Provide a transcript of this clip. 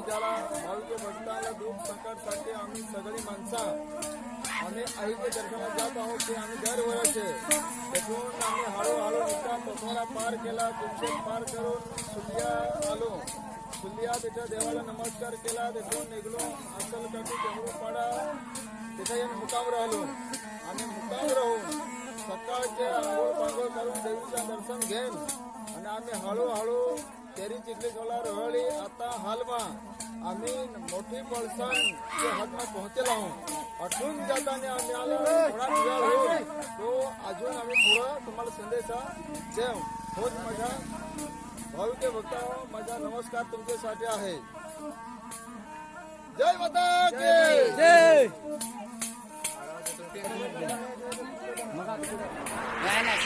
त्याला भाविक भक्ताला दुःख संकटसाठी आम्ही सगळी माणसं आम्ही आईच्या दर्शनात जात आहोत ते आम्ही दरवर्षी तिथून आम्ही हळूहळू इतका तोफाला पार केला, तुमचे पार करून सुलिया आलो. सुलिया तिथं देवाला नमस्कार केला, तिथून निघलो असलकाठी डोंगरूपाडा तिथे येऊन मुकाम राहिलो आणि मुकाम राहून सकाळचे आंघोळ पांघोळ करून देवीचं दर्शन घेऊन आणि आम्ही हळूहळू तेरी चिखली सोला रोहळी आता हालमा आम्ही मोठी पळसण हदमा पोहोचेल आहोत. अठून जाताना आम्ही आला थोडा वेळ होईल तो अजून आम्ही पुढं तुम्हाला संदेशा देऊ. होत माझ्या भाविक भक्त माझा नमस्कार तुमच्यासाठी आहे. जय माता की जय. नाही नाही